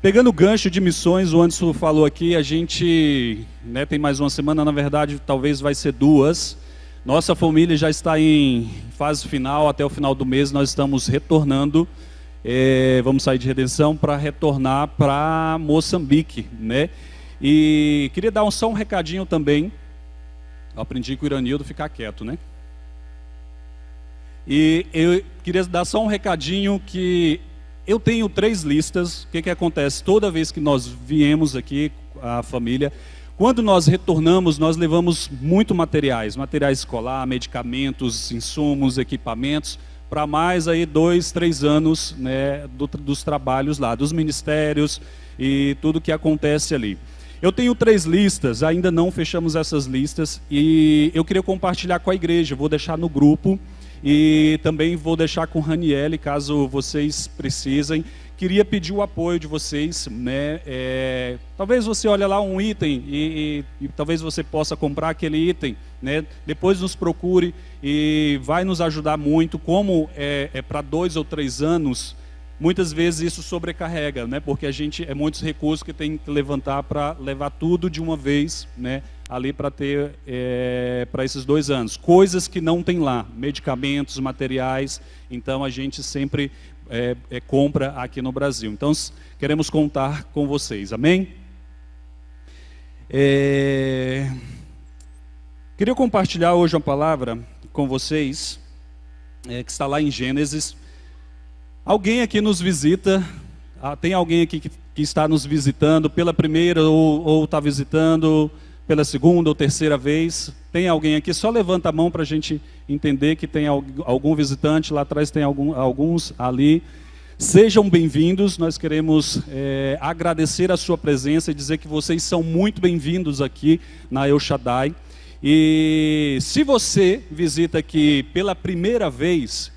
Pegando o gancho de missões, o Anderson falou aqui, a gente tem mais uma semana, na verdade talvez vai ser duas. Nossa família já está em fase final, até o final do mês nós estamos retornando, vamos sair de Redenção para retornar para Moçambique, né? E queria dar só um recadinho também, eu aprendi com o Iranildo ficar quieto, né? E eu queria dar só um recadinho que eu tenho 3 listas. O que acontece? Toda vez que nós viemos aqui, a família, quando nós retornamos, nós levamos muito material escolar, medicamentos, insumos, equipamentos, para mais aí 2, 3 anos, né, dos trabalhos lá, dos ministérios e tudo que acontece ali. Eu tenho 3 listas, ainda não fechamos essas listas, e eu queria compartilhar com a igreja, vou deixar no grupo, e também vou deixar com o Raniele, caso vocês precisem. Queria pedir o apoio de vocês, né? Talvez você olhe lá um item e talvez você possa comprar aquele item, né? Depois nos procure e vai nos ajudar muito. Como é para 2 ou 3 anos, muitas vezes isso sobrecarrega, né? Porque a gente muitos recursos que tem que levantar para levar tudo de uma vez, né? Ali para ter para esses 2 anos, coisas que não tem lá, medicamentos, materiais, então a gente sempre compra aqui no Brasil. Então queremos contar com vocês, amém? Queria compartilhar hoje uma palavra com vocês, que está lá em Gênesis. Alguém aqui nos visita, tem alguém aqui que está nos visitando pela primeira ou está visitando pela segunda ou terceira vez? Tem alguém aqui? Só levanta a mão para a gente entender que tem algum visitante. Lá atrás tem alguns ali. Sejam bem-vindos. Nós queremos agradecer a sua presença e dizer que vocês são muito bem-vindos aqui na El Shaddai. E se você visita aqui pela primeira vez,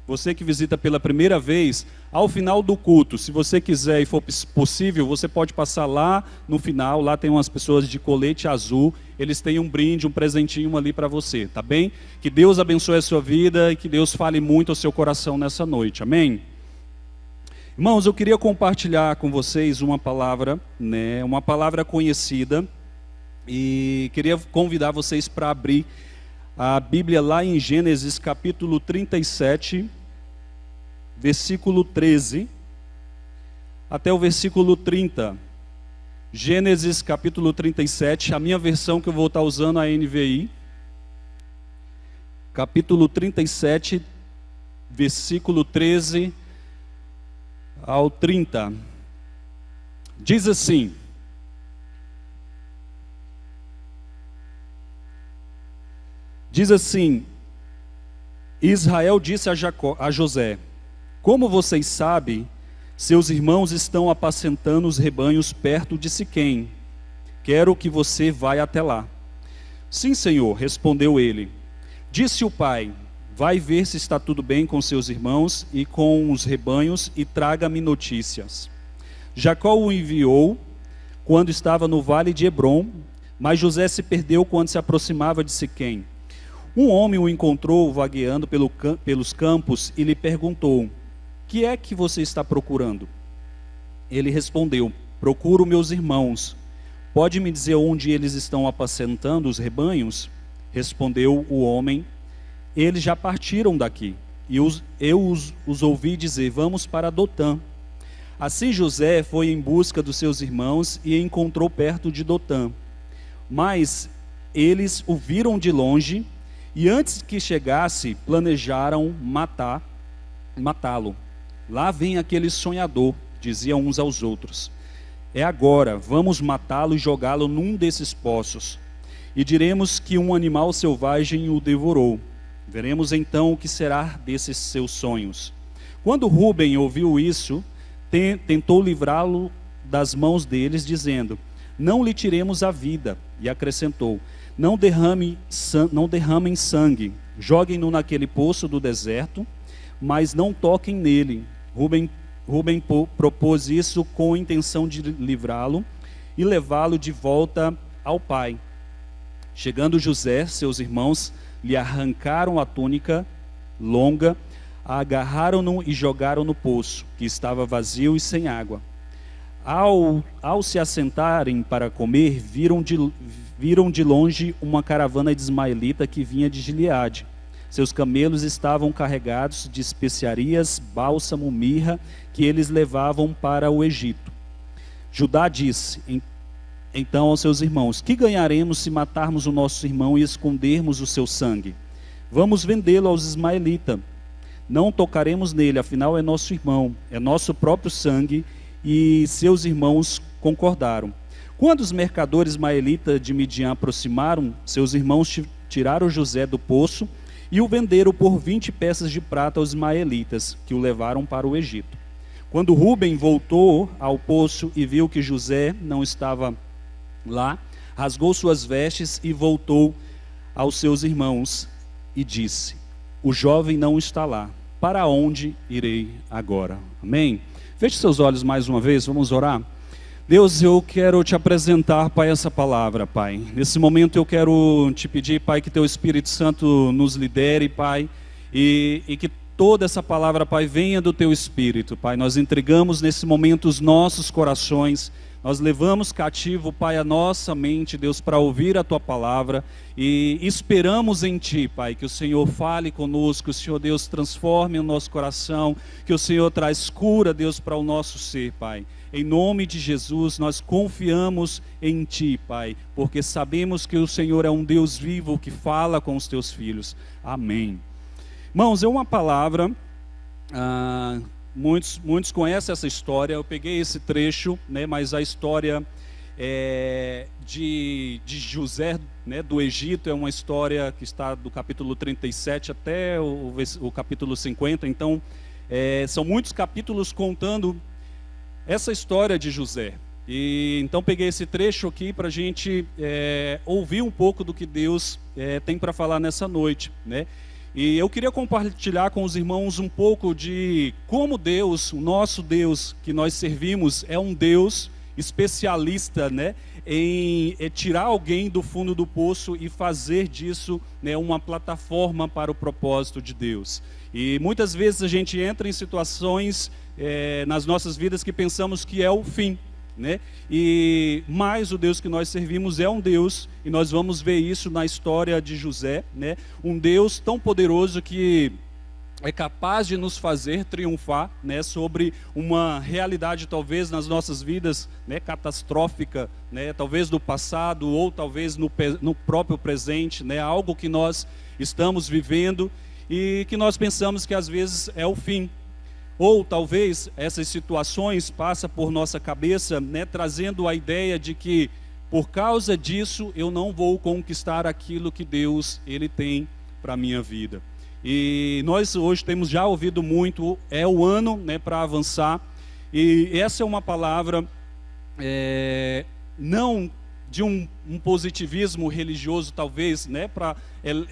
você que visita pela primeira vez, ao final do culto, se você quiser e for possível, você pode passar lá no final, lá tem umas pessoas de colete azul, eles têm um brinde, um presentinho ali para você, tá bem? Que Deus abençoe a sua vida e que Deus fale muito ao seu coração nessa noite, amém? Irmãos, eu queria compartilhar com vocês uma palavra, né, uma palavra conhecida, e queria convidar vocês para abrir a Bíblia lá em Gênesis capítulo 37, versículo 13, até o versículo 30. Gênesis capítulo 37, a minha versão que eu vou estar usando, a NVI. Capítulo 37, versículo 13 ao 30. Diz assim: Israel disse a José: como vocês sabem, seus irmãos estão apacentando os rebanhos perto de Siquém. Quero que você vá até lá. Sim, Senhor, respondeu ele. Disse o pai: vai ver se está tudo bem com seus irmãos e com os rebanhos e traga-me notícias. Jacó o enviou quando estava no vale de Hebrom, mas José se perdeu quando se aproximava de Siquém. Um homem o encontrou vagueando pelos campos e lhe perguntou: que é que você está procurando? Ele respondeu: procuro meus irmãos. Pode me dizer onde eles estão apacentando os rebanhos? Respondeu o homem: eles já partiram daqui. E eu os ouvi dizer: vamos para Dotã. Assim José foi em busca dos seus irmãos e encontrou perto de Dotã. Mas eles o viram de longe e antes que chegasse, planejaram matá-lo. Lá vem aquele sonhador, diziam uns aos outros. É agora, vamos matá-lo e jogá-lo num desses poços. E diremos que um animal selvagem o devorou. Veremos então o que será desses seus sonhos. Quando Rúben ouviu isso, tentou livrá-lo das mãos deles, dizendo: não lhe tiremos a vida. E acrescentou: não derramem sangue, joguem-no naquele poço do deserto, mas não toquem nele. Rúben propôs isso com a intenção de livrá-lo e levá-lo de volta ao pai. Chegando José, seus irmãos lhe arrancaram a túnica longa, agarraram-no e jogaram no poço, que estava vazio e sem água. Ao se assentarem para comer, viram de longe uma caravana de ismaelita que vinha de Gileade. Seus camelos estavam carregados de especiarias, bálsamo, mirra, que eles levavam para o Egito. Judá disse então aos seus irmãos: que ganharemos se matarmos o nosso irmão e escondermos o seu sangue? Vamos vendê-lo aos ismaelitas. Não tocaremos nele, afinal é nosso irmão, é nosso próprio sangue. E seus irmãos concordaram. Quando os mercadores ismaelitas de Midian aproximaram, seus irmãos tiraram José do poço e o venderam por 20 peças de prata aos ismaelitas, que o levaram para o Egito. Quando Rúben voltou ao poço e viu que José não estava lá, rasgou suas vestes e voltou aos seus irmãos e disse: o jovem não está lá, para onde irei agora? Amém? Feche seus olhos mais uma vez, vamos orar. Deus, eu quero te apresentar, Pai, essa palavra, Pai. Nesse momento eu quero te pedir, Pai, que teu Espírito Santo nos lidere, Pai, e que toda essa palavra, Pai, venha do teu Espírito, Pai. Nós entregamos nesse momento os nossos corações, nós levamos cativo, Pai, a nossa mente, Deus, para ouvir a tua palavra e esperamos em ti, Pai, que o Senhor fale conosco, que o Senhor, Deus, transforme o nosso coração, que o Senhor traz cura, Deus, para o nosso ser, Pai. Em nome de Jesus, nós confiamos em ti, Pai, porque sabemos que o Senhor é um Deus vivo que fala com os teus filhos. Amém. Irmãos, é uma palavra... Muitos conhecem essa história. Eu peguei esse trecho, né, mas a história de José, né, do Egito, é uma história que está do capítulo 37 até o capítulo 50. Então, são muitos capítulos contando essa história de José. E então peguei esse trecho aqui para a gente ouvir um pouco do que Deus tem para falar nessa noite, né? E eu queria compartilhar com os irmãos um pouco de como Deus, o nosso Deus que nós servimos, é um Deus especialista, né, em tirar alguém do fundo do poço e fazer disso, né, uma plataforma para o propósito de Deus. E muitas vezes a gente entra em situações nas nossas vidas que pensamos que é o fim, né? Mas o Deus que nós servimos é um Deus, e nós vamos ver isso na história de José, né? Um Deus tão poderoso que é capaz de nos fazer triunfar, né, sobre uma realidade talvez nas nossas vidas, né, catastrófica, né, talvez do passado ou talvez no próprio presente, né, algo que nós estamos vivendo e que nós pensamos que às vezes é o fim. Ou talvez essas situações passam por nossa cabeça, né, trazendo a ideia de que por causa disso eu não vou conquistar aquilo que Deus ele tem para a minha vida. E nós hoje temos já ouvido muito, é o ano, né, para avançar. E essa é uma palavra não de um positivismo religioso, talvez, né, para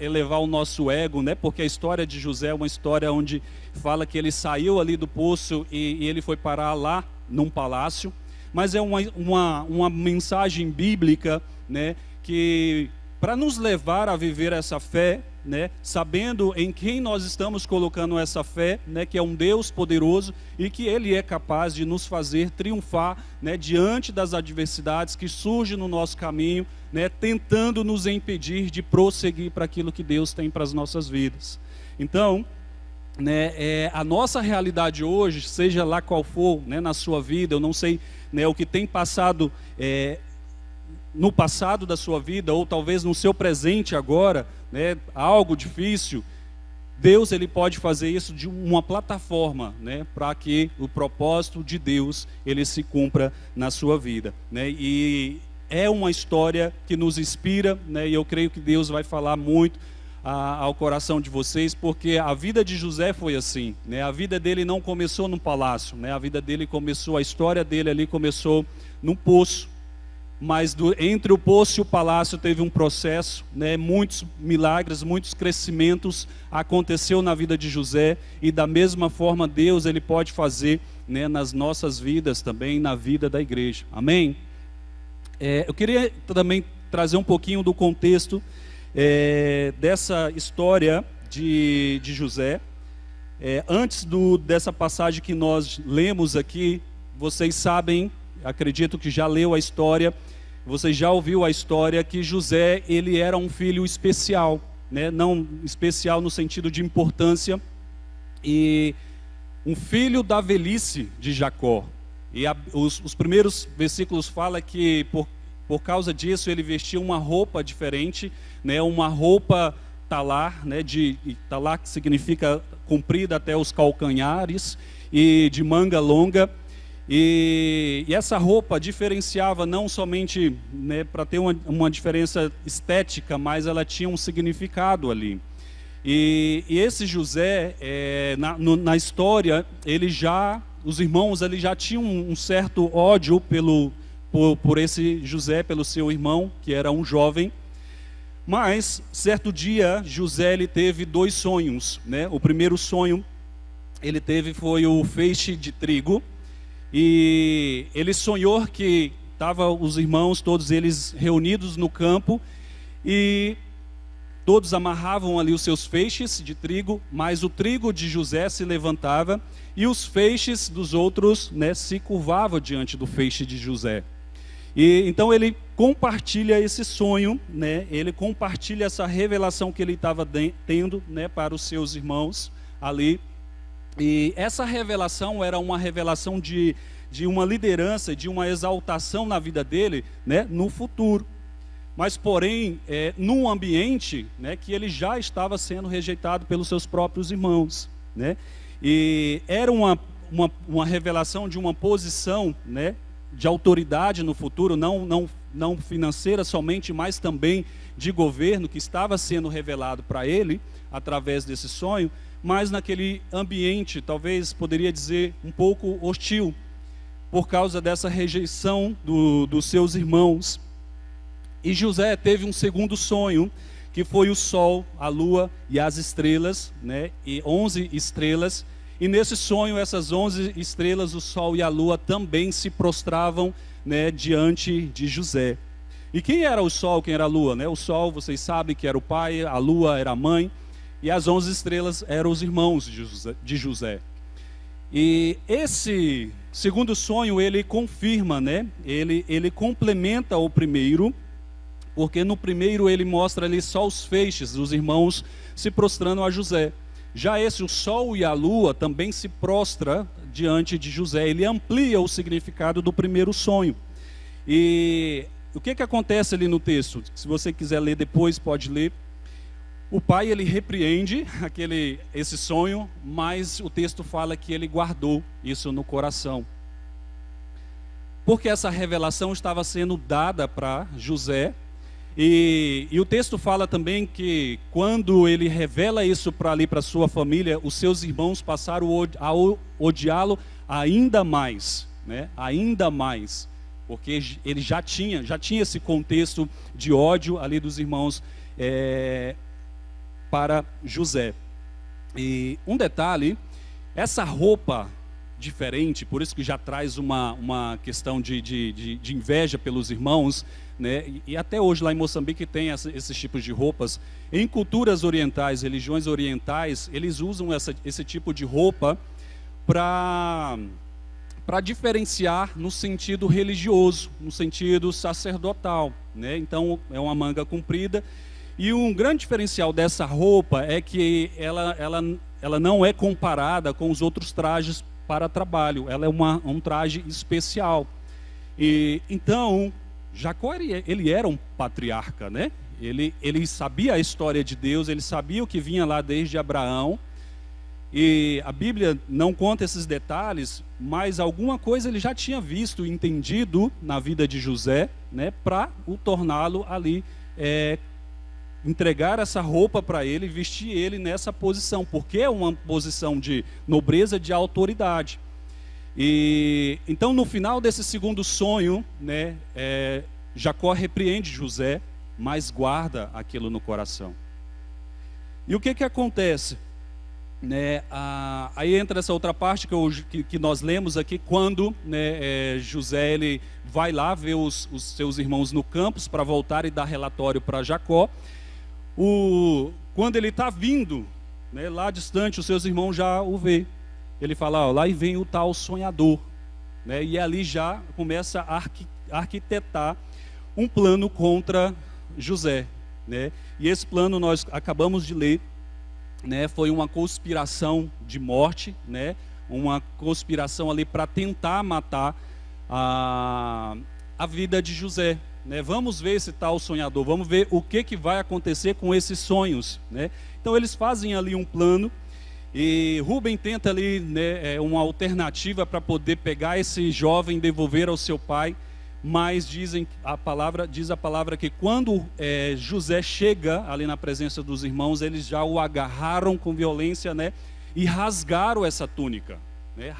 elevar o nosso ego, né, porque a história de José é uma história onde fala que ele saiu ali do poço e ele foi parar lá num palácio, mas é uma mensagem bíblica, né, que para nos levar a viver essa fé, né, sabendo em quem nós estamos colocando essa fé, né, que é um Deus poderoso e que Ele é capaz de nos fazer triunfar, né, diante das adversidades que surgem no nosso caminho, né, tentando nos impedir de prosseguir para aquilo que Deus tem para as nossas vidas. Então, né, a nossa realidade hoje, seja lá qual for, né, na sua vida, eu não sei, né, o que tem passado no passado da sua vida, ou talvez no seu presente agora, né, algo difícil, Deus ele pode fazer isso de uma plataforma, né, para que o propósito de Deus ele se cumpra na sua vida, né? E é uma história que nos inspira, né, e eu creio que Deus vai falar muito ao coração de vocês, porque a vida de José foi assim, né? A vida dele não começou no palácio, né? A vida dele começou, a história dele ali começou num poço. Mas entre o poço e o palácio teve um processo, né? Muitos milagres, muitos crescimentos aconteceu na vida de José, e da mesma forma Deus ele pode fazer, né, nas nossas vidas também, na vida da igreja. Amém? Eu queria também trazer um pouquinho do contexto dessa história de José. Antes dessa passagem que nós lemos aqui, vocês sabem, acredito que já leu a história, você já ouviu a história que José, ele era um filho especial, né? Não especial no sentido de importância, e um filho da velhice de Jacó. E os primeiros versículos falam que por causa disso ele vestia uma roupa diferente, né? Uma roupa talar, né? Talar, que significa comprida até os calcanhares, e de manga longa. E essa roupa diferenciava não somente, né, para ter uma diferença estética, mas ela tinha um significado ali. E esse José, na história, os irmãos ali já tinham um certo ódio por esse José, pelo seu irmão, que era um jovem. Mas, certo dia, José ele teve 2 sonhos, né? O primeiro sonho ele teve foi o feixe de trigo. E ele sonhou que estavam os irmãos, todos eles reunidos no campo, e todos amarravam ali os seus feixes de trigo, mas o trigo de José se levantava e os feixes dos outros, né, se curvavam diante do feixe de José. E então ele compartilha esse sonho, né, ele compartilha essa revelação que ele estava tendo, né, para os seus irmãos ali. E essa revelação era uma revelação de uma liderança, de uma exaltação na vida dele, né, no futuro. Mas, porém, num ambiente, né, que ele já estava sendo rejeitado pelos seus próprios irmãos, né? E era uma revelação de uma posição, né, de autoridade no futuro, não financeira somente, mas também de governo, que estava sendo revelado para ele através desse sonho. Mas naquele ambiente, talvez poderia dizer, um pouco hostil, por causa dessa rejeição dos seus irmãos. E José teve um segundo sonho, que foi o sol, a lua e as estrelas, né? E 11 estrelas. E nesse sonho, essas 11 estrelas, o sol e a lua também se prostravam, né, diante de José. E quem era o sol, quem era a lua, né? O sol, vocês sabem que era o pai, a lua era a mãe. E as 11 estrelas eram os irmãos de José. E esse segundo sonho, ele confirma, né? Ele complementa o primeiro, porque no primeiro ele mostra ali só os feixes dos irmãos se prostrando a José. Já esse, o sol e a lua, também se prostra diante de José. Ele amplia o significado do primeiro sonho. E o que acontece ali no texto? Se você quiser ler depois, pode ler. O pai, ele repreende esse sonho, mas o texto fala que ele guardou isso no coração. Porque essa revelação estava sendo dada para José, e o texto fala também que quando ele revela isso para sua família, os seus irmãos passaram a odiá-lo ainda mais, né? Ainda mais, porque ele já tinha esse contexto de ódio ali dos irmãos, para José. E um detalhe, essa roupa diferente, por isso que já traz uma questão de inveja pelos irmãos, né? E até hoje lá em Moçambique tem esses tipos de roupas. Em culturas orientais, religiões orientais, eles usam esse tipo de roupa para diferenciar no sentido religioso, no sentido sacerdotal, né? Então é uma manga comprida. E um grande diferencial dessa roupa é que ela não é comparada com os outros trajes para trabalho. Ela é um traje especial. E então, Jacó, ele era um patriarca, né? Ele sabia a história de Deus, ele sabia o que vinha lá desde Abraão. E a Bíblia não conta esses detalhes, mas alguma coisa ele já tinha visto e entendido na vida de José, né? Para o torná-lo ali, entregar essa roupa para ele, vestir ele nessa posição, porque é uma posição de nobreza, de autoridade. E então no final desse segundo sonho, né, Jacó repreende José, mas guarda aquilo no coração. E o que acontece? Né, aí entra essa outra parte que nós lemos aqui, quando, né, José ele vai lá ver os seus irmãos no campus para voltar e dar relatório para Jacó. Quando ele está vindo, né, lá distante, os seus irmãos já o vê. Ele fala, lá vem o tal sonhador, né? E ali já começa a arquitetar um plano contra José, né? E esse plano nós acabamos de ler, né? Foi uma conspiração de morte, né? Uma conspiração ali para tentar matar a vida de José, né? Vamos ver esse tal sonhador, vamos ver o que vai acontecer com esses sonhos, né? Então eles fazem ali um plano e Rubem tenta ali, né, uma alternativa para poder pegar esse jovem e devolver ao seu pai, mas diz a palavra que quando José chega ali na presença dos irmãos, eles já o agarraram com violência, né, e rasgaram essa túnica, né,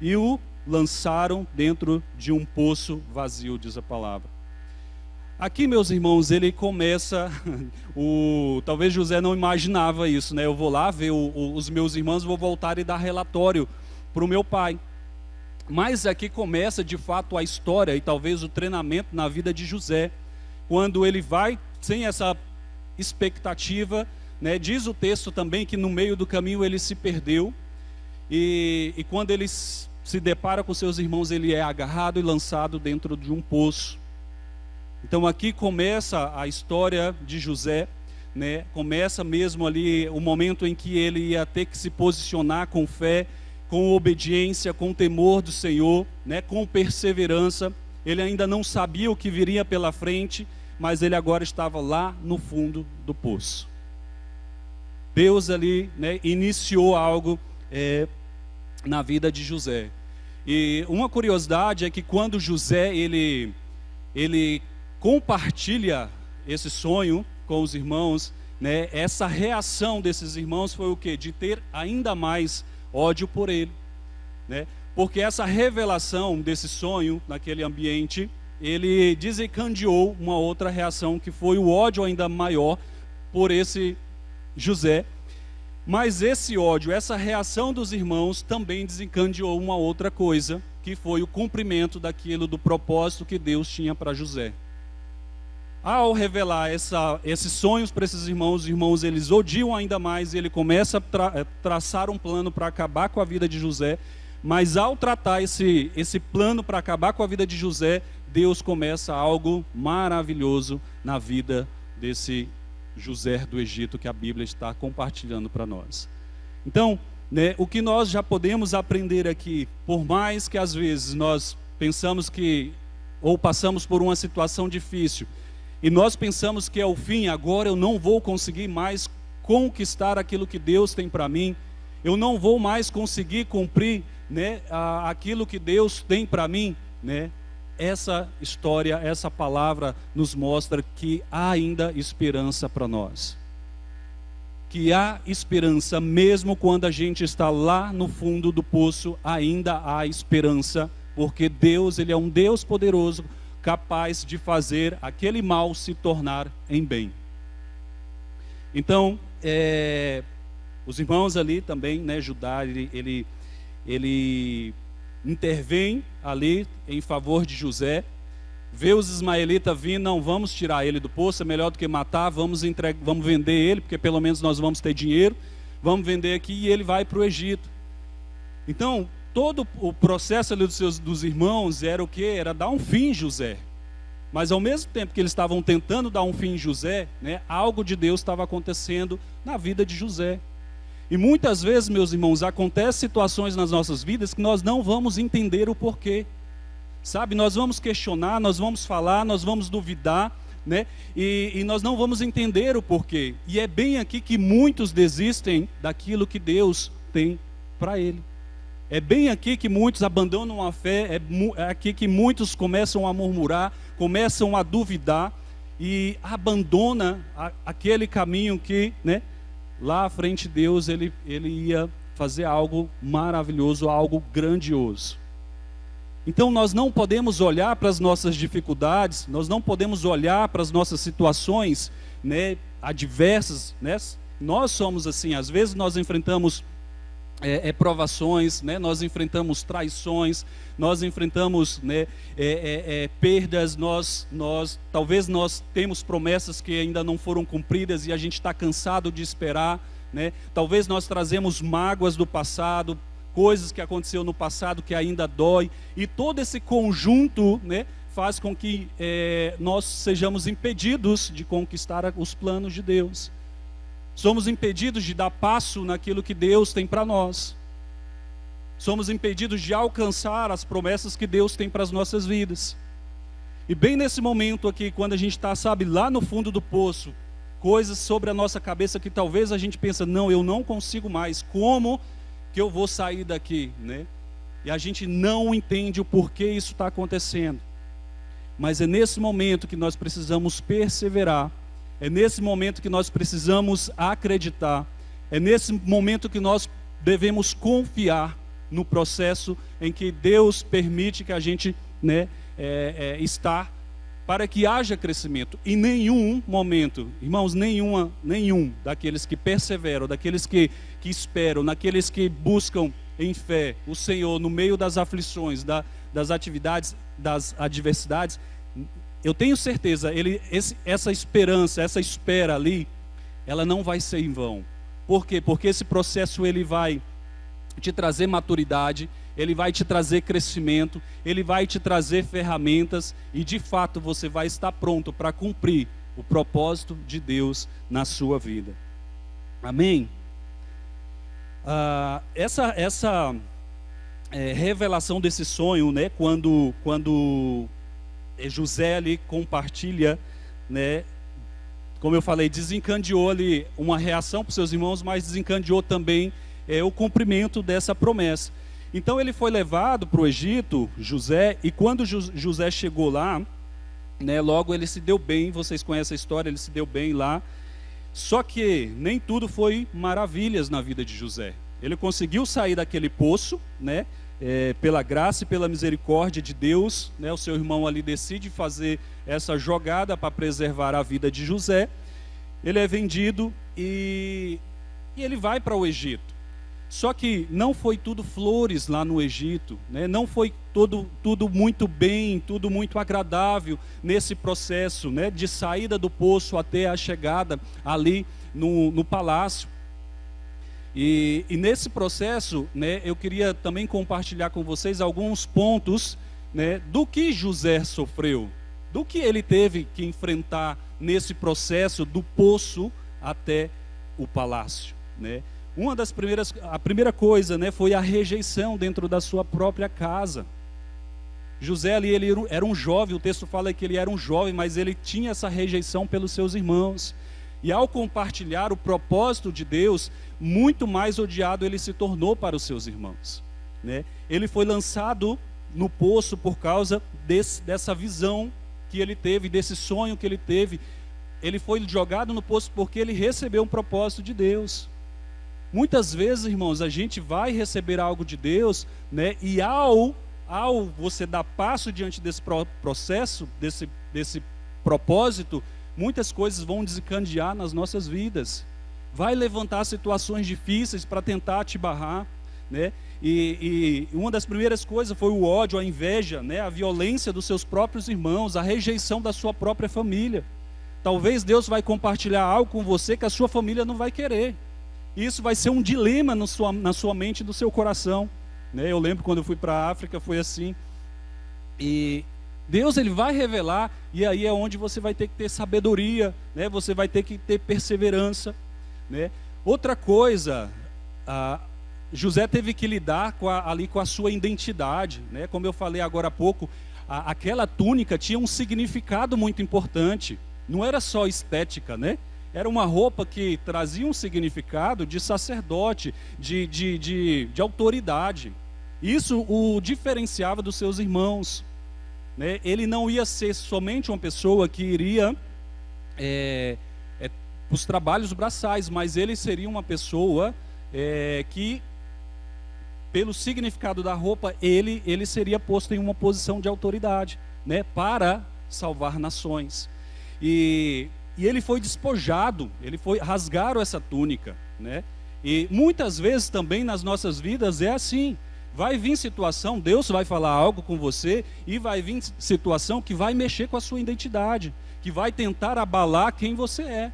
e o lançaram dentro de um poço vazio, diz a palavra. Aqui, meus irmãos, ele começa, talvez José não imaginava isso, né? Eu vou lá ver os meus irmãos, vou voltar e dar relatório para o meu pai. Mas aqui começa, de fato, a história e talvez o treinamento na vida de José. Quando ele vai sem essa expectativa, né? Diz o texto também que no meio do caminho ele se perdeu. E quando ele se depara com seus irmãos, ele é agarrado e lançado dentro de um poço. Então aqui começa a história de José, né? Começa mesmo ali o momento em que ele ia ter que se posicionar com fé, com obediência, com temor do Senhor, né? Com perseverança. Ele ainda não sabia o que viria pela frente, mas ele agora estava lá no fundo do poço. Deus ali, né, iniciou algo na vida de José. E uma curiosidade é que quando José ele compartilha esse sonho com os irmãos, né? Essa reação desses irmãos foi o quê? De ter ainda mais ódio por ele, né? Porque essa revelação desse sonho naquele ambiente, ele desencadeou uma outra reação, que foi o ódio ainda maior por esse José. Mas esse ódio, essa reação dos irmãos também desencadeou uma outra coisa, que foi o cumprimento do propósito que Deus tinha para José. Ao revelar esses sonhos para esses irmãos, os irmãos eles odiam ainda mais, e ele começa a traçar um plano para acabar com a vida de José. Mas ao tratar esse plano para acabar com a vida de José, Deus começa algo maravilhoso na vida desse José do Egito, que a Bíblia está compartilhando para nós. Então, né, o que nós já podemos aprender aqui, por mais que às vezes nós pensamos ou passamos por uma situação difícil, e nós pensamos que é o fim, agora eu não vou conseguir mais conquistar aquilo que Deus tem para mim, eu não vou mais conseguir cumprir, né, aquilo que Deus tem para mim, né? Essa história, essa palavra nos mostra que há ainda esperança para nós. Que há esperança, mesmo quando a gente está lá no fundo do poço, ainda há esperança, porque Deus, Ele é um Deus poderoso, capaz de fazer aquele mal se tornar em bem. Então, os irmãos ali também, né, Judá, ele intervém ali em favor de José, vê os ismaelitas vindo, não, vamos tirar ele do poço, é melhor do que matar, vamos vender ele, porque pelo menos nós vamos ter dinheiro, vamos vender aqui, e ele vai para o Egito. Então, todo o processo ali dos irmãos era o quê? Era dar um fim em José. Mas ao mesmo tempo que eles estavam tentando dar um fim em José, né, algo de Deus estava acontecendo na vida de José. E muitas vezes, meus irmãos, acontecem situações nas nossas vidas que nós não vamos entender o porquê. Sabe, nós vamos questionar, nós vamos falar, nós vamos duvidar, né? E nós não vamos entender o porquê. E é bem aqui que muitos desistem daquilo que Deus tem para ele. É bem aqui que muitos abandonam a fé, é aqui que muitos começam a murmurar, começam a duvidar e abandonam aquele caminho que, né, lá à frente de Deus ele ia fazer algo maravilhoso, algo grandioso. Então nós não podemos olhar para as nossas dificuldades, nós não podemos olhar para as nossas situações, né, adversas, né? Nós somos assim, às vezes nós enfrentamos provações, né? Nós enfrentamos traições, nós enfrentamos, né, perdas, talvez nós temos promessas que ainda não foram cumpridas e a gente está cansado de esperar, né? Talvez nós trazemos mágoas do passado, coisas que aconteceu no passado que ainda dói, e todo esse conjunto, né, faz com que nós sejamos impedidos de conquistar os planos de Deus. Somos impedidos de dar passo naquilo que Deus tem para nós. Somos impedidos de alcançar as promessas que Deus tem para as nossas vidas. E bem nesse momento aqui, quando a gente está, sabe, lá no fundo do poço, coisas sobre a nossa cabeça que talvez a gente pensa, não, eu não consigo mais, como que eu vou sair daqui, né? E a gente não entende o porquê isso está acontecendo. Mas é nesse momento que nós precisamos perseverar, é nesse momento que nós precisamos acreditar, é nesse momento que nós devemos confiar no processo em que Deus permite que a gente, né, está, para que haja crescimento. Em nenhum momento, irmãos, nenhum daqueles que perseveram, daqueles que esperam, daqueles que buscam em fé o Senhor no meio das aflições, das atividades, das adversidades, eu tenho certeza, essa esperança, essa espera ali, ela não vai ser em vão. Por quê? Porque esse processo ele vai te trazer maturidade, ele vai te trazer crescimento, ele vai te trazer ferramentas, e de fato você vai estar pronto para cumprir o propósito de Deus na sua vida. Amém? Essa revelação desse sonho, né, quando José ali compartilha, né, como eu falei, desencadeou ali uma reação para os seus irmãos, mas desencadeou também o cumprimento dessa promessa. Então ele foi levado para o Egito, José, e quando José chegou lá, né, logo ele se deu bem. Vocês conhecem a história, ele se deu bem lá. Só que nem tudo foi maravilhas na vida de José. Ele conseguiu sair daquele poço, né, pela graça e pela misericórdia de Deus, né, o seu irmão ali decide fazer essa jogada para preservar a vida de José. Ele é vendido e ele vai para o Egito. Só que não foi tudo flores lá no Egito, né? Não foi tudo muito bem, tudo muito agradável nesse processo, né, de saída do poço até a chegada ali no palácio. E nesse processo, né, eu queria também compartilhar com vocês alguns pontos, né, do que José sofreu, do que ele teve que enfrentar nesse processo do poço até o palácio, né? A primeira coisa, né, foi a rejeição dentro da sua própria casa. José ali, ele era um jovem, o texto fala que ele era um jovem, mas ele tinha essa rejeição pelos seus irmãos. E ao compartilhar o propósito de Deus, muito mais odiado ele se tornou para os seus irmãos, né? Ele foi lançado no poço por causa dessa visão que ele teve, desse sonho que ele teve. Ele foi jogado no poço porque ele recebeu um propósito de Deus. Muitas vezes, irmãos, a gente vai receber algo de Deus, né? E ao você dar passo diante desse processo, desse propósito, muitas coisas vão desencadear nas nossas vidas. Vai levantar situações difíceis para tentar te barrar, né? E uma das primeiras coisas foi o ódio, a inveja, né? A violência dos seus próprios irmãos, a rejeição da sua própria família. Talvez Deus vai compartilhar algo com você que a sua família não vai querer. Isso vai ser um dilema na sua mente e no seu coração, né? Eu lembro quando eu fui para a África, foi assim. E Deus, ele vai revelar, e aí é onde você vai ter que ter sabedoria, né? Você vai ter que ter perseverança, né? Outra coisa, José teve que lidar ali com a sua identidade, né? Como eu falei agora há pouco, aquela túnica tinha um significado muito importante. Não era só estética, né? Era uma roupa que trazia um significado de sacerdote, de autoridade. Isso o diferenciava dos seus irmãos, né? Ele não ia ser somente uma pessoa que iria os trabalhos braçais, mas ele seria uma pessoa que, pelo significado da roupa, ele seria posto em uma posição de autoridade, né, para salvar nações. E ele foi despojado, rasgaram essa túnica, né? E muitas vezes também nas nossas vidas é assim. Vai vir situação, Deus vai falar algo com você, e vai vir situação que vai mexer com a sua identidade, que vai tentar abalar quem você é.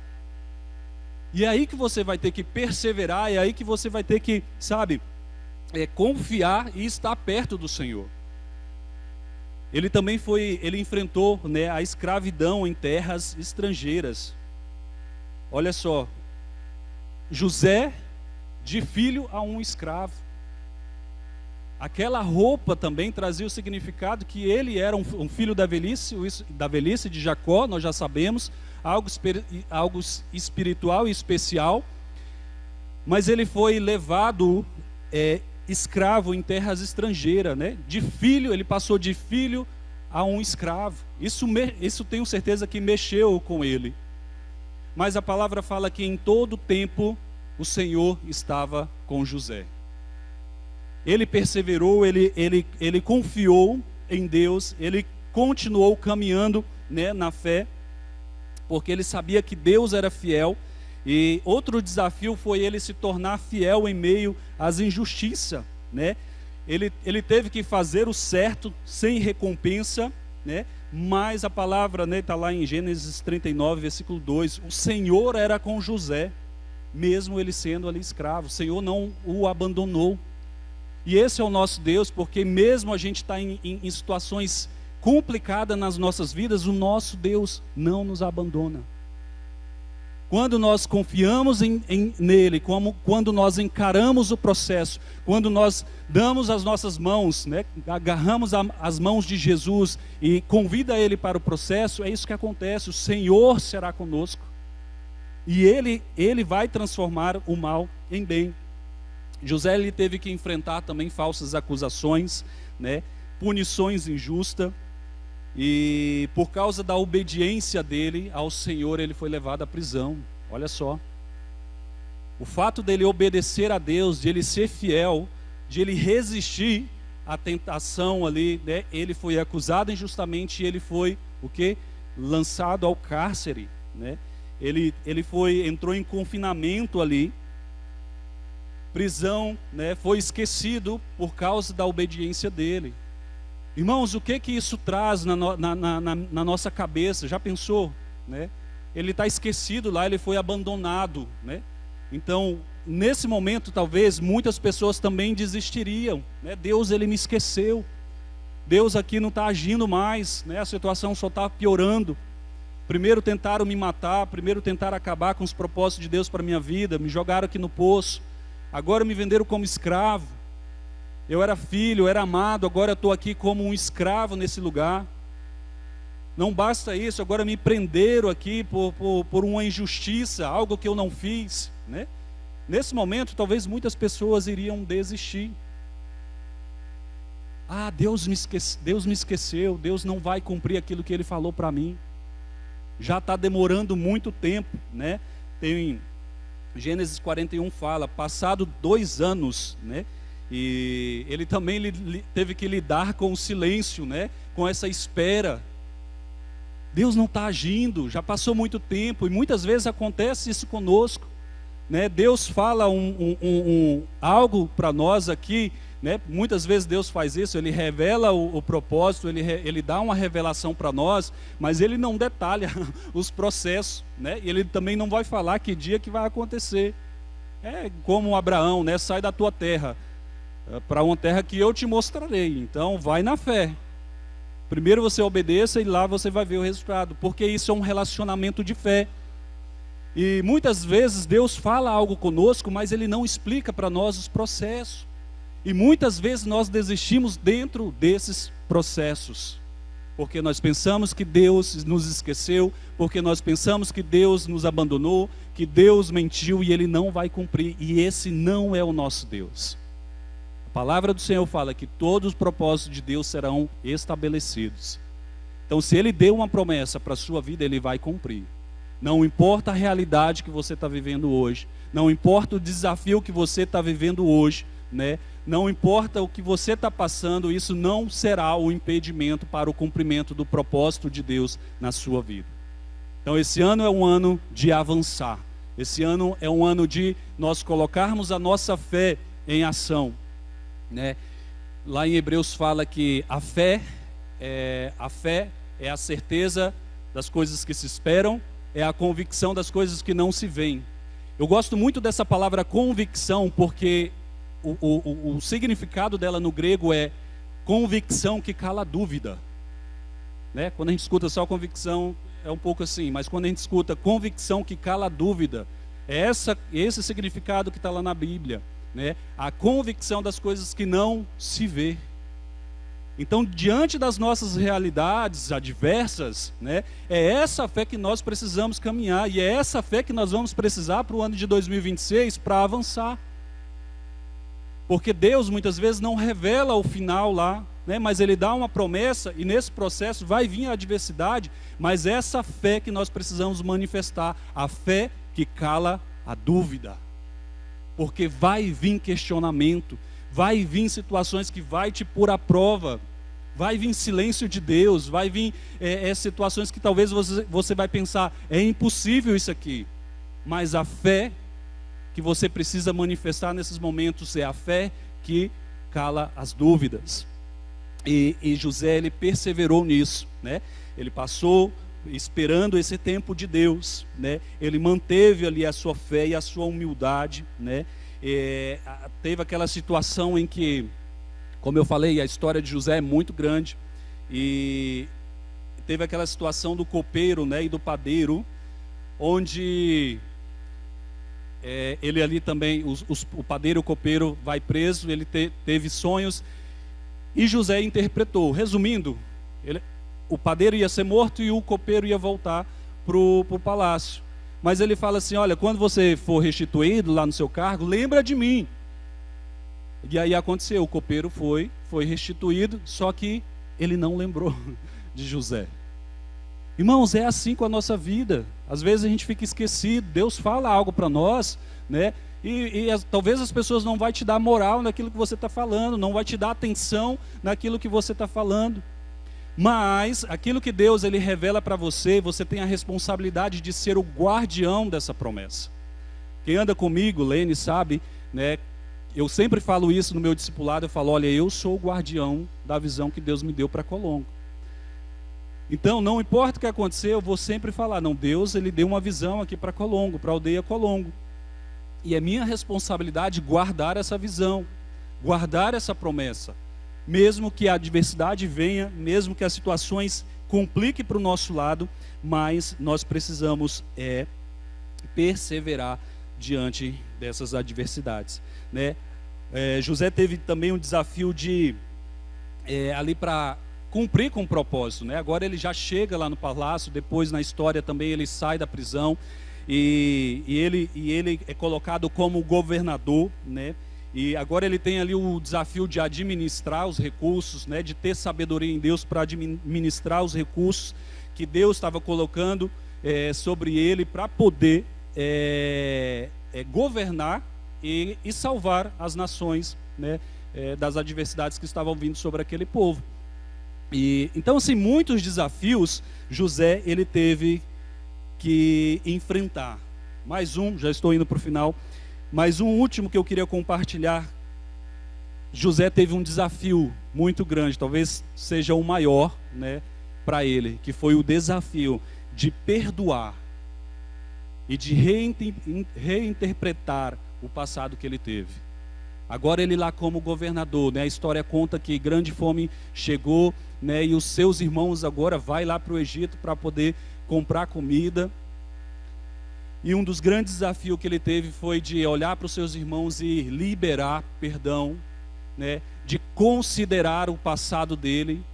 E é aí que você vai ter que perseverar, é aí que você vai ter que, sabe, confiar e estar perto do Senhor. Ele enfrentou, né, a escravidão em terras estrangeiras. Olha só, José de filho a um escravo. Aquela roupa também trazia o significado que ele era um filho da velhice de Jacó, nós já sabemos, algo espiritual e especial, mas ele foi levado escravo em terras estrangeiras, né? De filho, ele passou de filho a um escravo. Isso tenho certeza que mexeu com ele. Mas a palavra fala que em todo tempo o Senhor estava com José. Ele perseverou, ele confiou em Deus, ele continuou caminhando, né, na fé, porque ele sabia que Deus era fiel. E outro desafio foi ele se tornar fiel em meio às injustiças, né? Ele teve que fazer o certo sem recompensa, né? Mas a palavra, né, está lá em Gênesis 39, versículo 2. O Senhor era com José, mesmo ele sendo ali escravo. O Senhor não o abandonou. E esse é o nosso Deus, porque mesmo a gente está em situações complicadas nas nossas vidas, o nosso Deus não nos abandona. Quando nós confiamos nele, quando nós encaramos o processo, quando nós damos as nossas mãos, né, agarramos as mãos de Jesus e convida ele para o processo, é isso que acontece. O Senhor será conosco e ele vai transformar o mal em bem. José, ele teve que enfrentar também falsas acusações, né, punições injustas, e por causa da obediência dele ao Senhor, ele foi levado à prisão. Olha só, o fato dele obedecer a Deus, de ele ser fiel, de ele resistir à tentação ali, né, ele foi acusado injustamente e ele foi o quê? Lançado ao cárcere, né? Ele entrou em confinamento ali, prisão, né, foi esquecido por causa da obediência dele. Irmãos, o que isso traz na nossa cabeça? Já pensou, né? Ele está esquecido lá, ele foi abandonado, né? Então, nesse momento, talvez muitas pessoas também desistiriam, né? Deus, ele me esqueceu. Deus aqui não está agindo mais, né? A situação só está piorando. Primeiro tentaram me matar, primeiro tentaram acabar com os propósitos de Deus para a minha vida, me jogaram aqui no poço. Agora me venderam como escravo. Eu era filho, eu era amado, agora eu estou aqui como um escravo nesse lugar. Não basta isso, agora me prenderam aqui por uma injustiça, algo que eu não fiz, né? Nesse momento, talvez muitas pessoas iriam desistir. Ah, Deus me esqueceu, Deus não vai cumprir aquilo que Ele falou para mim. Já está demorando muito tempo, né? Tem Gênesis 41 fala, passado 2 anos, né? E ele também teve que lidar com o silêncio, né? Com essa espera. Deus não está agindo, já passou muito tempo, e muitas vezes acontece isso conosco, né? Deus fala algo para nós aqui, né? Muitas vezes Deus faz isso, Ele revela o propósito, ele dá uma revelação para nós, mas Ele não detalha os processos, né? E Ele também não vai falar que dia que vai acontecer. É como Abraão, né? Sai da tua terra, para uma terra que eu te mostrarei, então vai na fé. Primeiro você obedeça e lá você vai ver o resultado, porque isso é um relacionamento de fé. E muitas vezes Deus fala algo conosco, mas Ele não explica para nós os processos. E muitas vezes nós desistimos dentro desses processos, porque nós pensamos que Deus nos esqueceu, porque nós pensamos que Deus nos abandonou, que Deus mentiu e Ele não vai cumprir. E esse não é o nosso Deus. A palavra do Senhor fala que todos os propósitos de Deus serão estabelecidos. Então, se Ele deu uma promessa para a sua vida, Ele vai cumprir. Não importa a realidade que você está vivendo hoje, não importa o desafio que você está vivendo hoje, né? Não importa o que você está passando, isso não será o impedimento para o cumprimento do propósito de Deus na sua vida. Então, esse ano é um ano de avançar. Esse ano é um ano de nós colocarmos a nossa fé em ação, né? Lá em Hebreus fala que a fé é a certeza das coisas que se esperam, é a convicção das coisas que não se veem. Eu gosto muito dessa palavra convicção, porque o significado dela no grego é convicção que cala a dúvida, né? Quando a gente escuta só convicção, é um pouco assim, mas quando a gente escuta convicção que cala a dúvida, é esse significado que está lá na Bíblia, né? A convicção das coisas que não se vê. Então, diante das nossas realidades adversas, né, é essa fé que nós precisamos caminhar, e é essa fé que nós vamos precisar para o ano de 2026 para avançar. Porque Deus muitas vezes não revela o final lá, né, mas Ele dá uma promessa, e nesse processo vai vir a adversidade, mas é essa fé que nós precisamos manifestar, a fé que cala a dúvida. Porque vai vir questionamento, vai vir situações que vai te pôr à prova, vai vir silêncio de Deus, vai vir situações que talvez você vai pensar, é impossível isso aqui. Mas a fé que você precisa manifestar nesses momentos é a fé que cala as dúvidas. E José, ele perseverou nisso, né? Ele passou esperando esse tempo de Deus, né? Ele manteve ali a sua fé e a sua humildade, né? Teve aquela situação em que, como eu falei, a história de José é muito grande, e teve aquela situação do copeiro, né, e do padeiro, onde ele ali também, o padeiro e o copeiro vai preso, ele teve sonhos, e José interpretou. Resumindo, o padeiro ia ser morto e o copeiro ia voltar para o palácio. Mas ele fala assim, olha, quando você for restituído lá no seu cargo, lembra de mim. E aí aconteceu, o copeiro foi restituído, só que ele não lembrou de José. Irmãos, é assim com a nossa vida. Às vezes a gente fica esquecido, Deus fala algo para nós, né? Talvez as pessoas não vão te dar moral naquilo que você está falando, não vai te dar atenção naquilo que você está falando. Mas aquilo que Deus ele revela para você, você tem a responsabilidade de ser o guardião dessa promessa. Quem anda comigo, Lene, sabe, né? Eu sempre falo isso no meu discipulado, eu falo, olha, eu sou o guardião da visão que Deus me deu para Colombo. Então, não importa o que acontecer, eu vou sempre falar, não, Deus ele deu uma visão aqui para Colombo, para a aldeia Colombo. E é minha responsabilidade guardar essa visão, guardar essa promessa. Mesmo que a adversidade venha, mesmo que as situações compliquem para o nosso lado, mas nós precisamos perseverar diante dessas adversidades, né? José teve também um desafio de ali para cumprir com o propósito, né? Agora ele já chega lá no palácio, depois na história também ele sai da prisão e ele é colocado como governador, né? E agora ele tem ali o desafio de administrar os recursos, né? De ter sabedoria em Deus para administrar os recursos que Deus estava colocando sobre ele para poder governar e salvar as nações, né? Das adversidades que estavam vindo sobre aquele povo. Então, assim, muitos desafios José ele teve que enfrentar. Mais um, já estou indo para o final. Mais um último que eu queria compartilhar. José teve um desafio muito grande, talvez seja o maior, né, para ele, que foi o desafio de perdoar e de reinterpretar o passado que ele teve. Agora ele lá como governador, né, a história conta que grande fome chegou, né, e os seus irmãos agora vai lá para o Egito para poder comprar comida. E um dos grandes desafios que ele teve foi de olhar para os seus irmãos e liberar perdão, né, de considerar o passado dele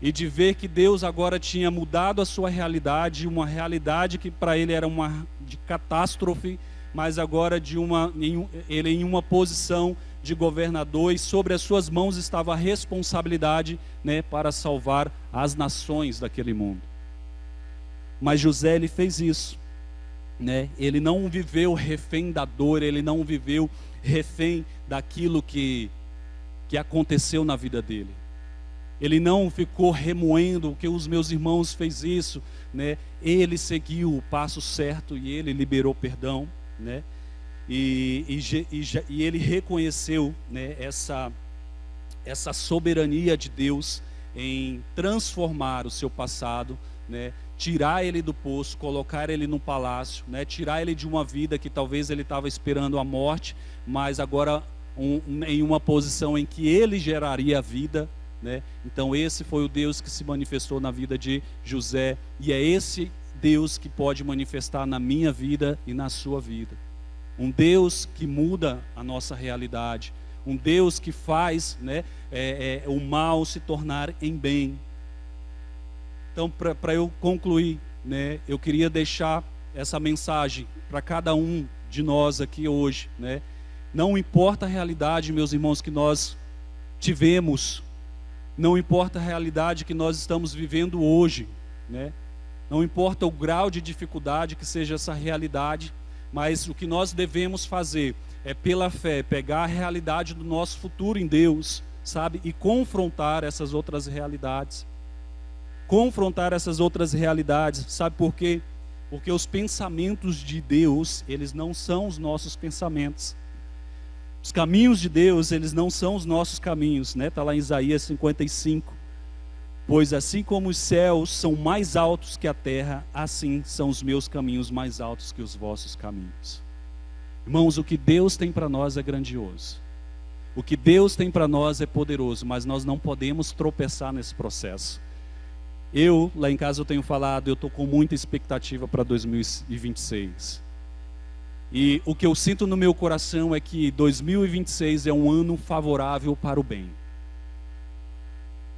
e de ver que Deus agora tinha mudado a sua realidade, uma realidade que para ele era uma de catástrofe, mas agora ele em uma posição de governador, e sobre as suas mãos estava a responsabilidade, né, para salvar as nações daquele mundo. Mas José ele fez isso, né? Ele não viveu refém da dor, ele não viveu refém daquilo que aconteceu na vida dele. Ele não ficou remoendo que os meus irmãos fez isso, né? Ele seguiu o passo certo e ele liberou perdão, né? E ele reconheceu, né, essa soberania de Deus em transformar o seu passado, né? Tirar ele do poço, colocar ele no palácio, né? Tirar ele de uma vida que talvez ele estava esperando a morte, mas agora em uma posição em que ele geraria a vida, né? Então esse foi o Deus que se manifestou na vida de José, e é esse Deus que pode manifestar na minha vida e na sua vida. Um Deus que muda a nossa realidade, um Deus que faz, né, o mal se tornar em bem. Então, para eu concluir, né, eu queria deixar essa mensagem para cada um de nós aqui hoje, né? Não importa a realidade, meus irmãos, que nós tivemos, não importa a realidade que nós estamos vivendo hoje, né? Não importa o grau de dificuldade que seja essa realidade, mas o que nós devemos fazer é, pela fé, pegar a realidade do nosso futuro em Deus, sabe? E confrontar essas outras realidades. Confrontar essas outras realidades, sabe por quê? Porque os pensamentos de Deus, eles não são os nossos pensamentos. Os caminhos de Deus, eles não são os nossos caminhos, né? Está lá em Isaías 55. Pois assim como os céus são mais altos que a terra, assim são os meus caminhos mais altos que os vossos caminhos. Irmãos, o que Deus tem para nós é grandioso. O que Deus tem para nós é poderoso, mas nós não podemos tropeçar nesse processo. Eu, lá em casa eu tenho falado, eu estou com muita expectativa para 2026. E o que eu sinto no meu coração é que 2026 é um ano favorável para o bem.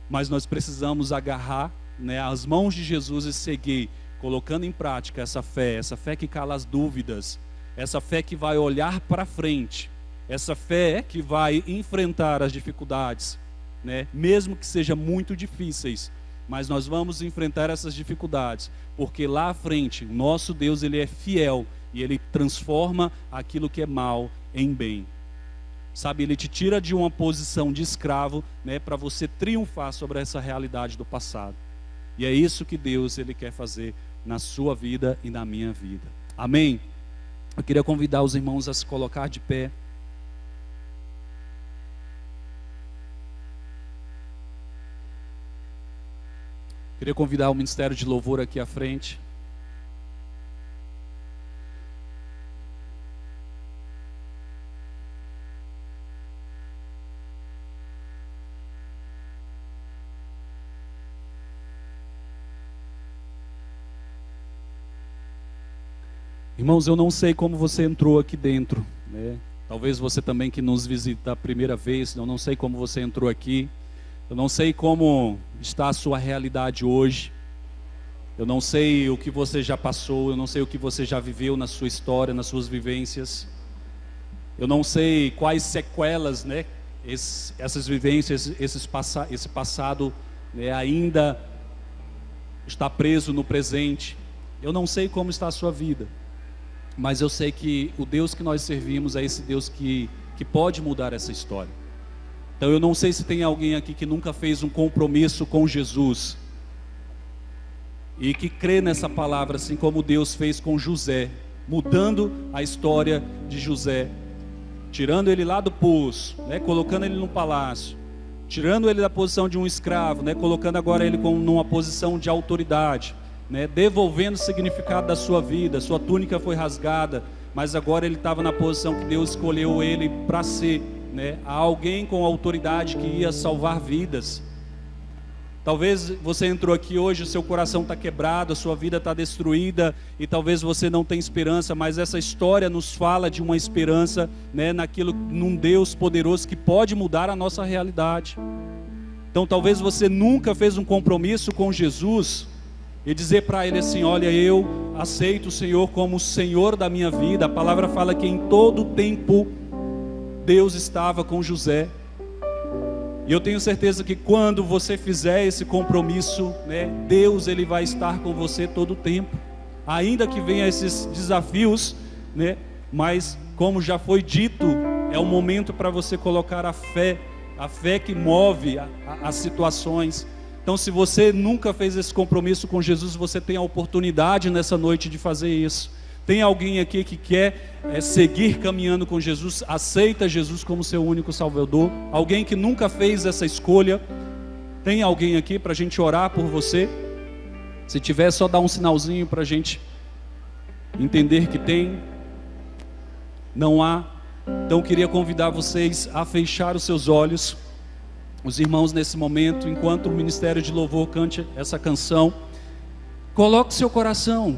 Mas nós precisamos agarrar, né, as mãos de Jesus e seguir, colocando em prática essa fé que cala as dúvidas, essa fé que vai olhar para frente, essa fé que vai enfrentar as dificuldades, né, mesmo que sejam muito difíceis, mas nós vamos enfrentar essas dificuldades, porque lá à frente, o nosso Deus, ele é fiel, e ele transforma aquilo que é mal em bem. Sabe, ele te tira de uma posição de escravo, né, para você triunfar sobre essa realidade do passado. E é isso que Deus, ele quer fazer na sua vida e na minha vida. Amém? Eu queria convidar os irmãos a se colocar de pé. Queria convidar o Ministério de Louvor aqui à frente. Irmãos, eu não sei como você entrou aqui dentro, né? Talvez você também que nos visita a primeira vez, eu não sei como você entrou aqui. Eu não sei como está a sua realidade hoje. Eu não sei o que você já passou, eu não sei o que você já viveu na sua história, nas suas vivências. Eu não sei quais sequelas, né, essas vivências, esse passado, né, ainda está preso no presente. Eu não sei como está a sua vida. Mas eu sei que o Deus que nós servimos é esse Deus que pode mudar essa história. Então eu não sei se tem alguém aqui que nunca fez um compromisso com Jesus e que crê nessa palavra, assim como Deus fez com José, mudando a história de José, tirando ele lá do poço, né, colocando ele no palácio, tirando ele da posição de um escravo, né, colocando agora ele numa posição de autoridade, né, devolvendo o significado da sua vida. Sua túnica foi rasgada, mas agora ele estava na posição que Deus escolheu ele para ser, né, alguém com autoridade que ia salvar vidas. Talvez você entrou aqui hoje, o seu coração está quebrado, a sua vida está destruída, e talvez você não tenha esperança, mas essa história nos fala de uma esperança, né, num Deus poderoso que pode mudar a nossa realidade. Então talvez você nunca fez um compromisso com Jesus, e dizer para ele assim: olha, eu aceito o Senhor como o Senhor da minha vida. A palavra fala que em todo tempo Deus estava com José. E eu tenho certeza que quando você fizer esse compromisso, né, Deus, ele vai estar com você todo o tempo. Ainda que venham esses desafios, né, mas como já foi dito, é o momento para você colocar a fé que move as situações. Então, se você nunca fez esse compromisso com Jesus, você tem a oportunidade nessa noite de fazer isso. Tem alguém aqui que quer seguir caminhando com Jesus, aceita Jesus como seu único Salvador? Alguém que nunca fez essa escolha? Tem alguém aqui para a gente orar por você? Se tiver, só dá um sinalzinho para a gente entender que tem. Não há. Então eu queria convidar vocês a fechar os seus olhos. Os irmãos nesse momento, enquanto o Ministério de Louvor cante essa canção, coloque seu coração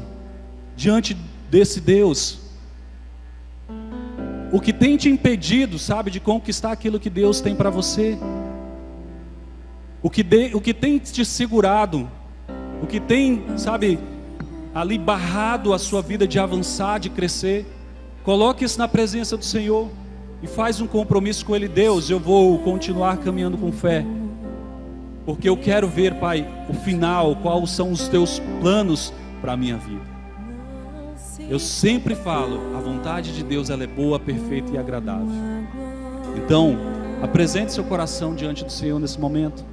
diante desse Deus. O que tem te impedido, sabe, de conquistar aquilo que Deus tem para você? O que tem te segurado? O que tem, sabe, ali barrado a sua vida de avançar, de crescer? Coloque isso na presença do Senhor e faz um compromisso com Ele. Deus, eu vou continuar caminhando com fé, porque eu quero ver, Pai, o final, quais são os teus planos para a minha vida. Eu sempre falo, a vontade de Deus, ela é boa, perfeita e agradável. Então, apresente seu coração diante do Senhor nesse momento.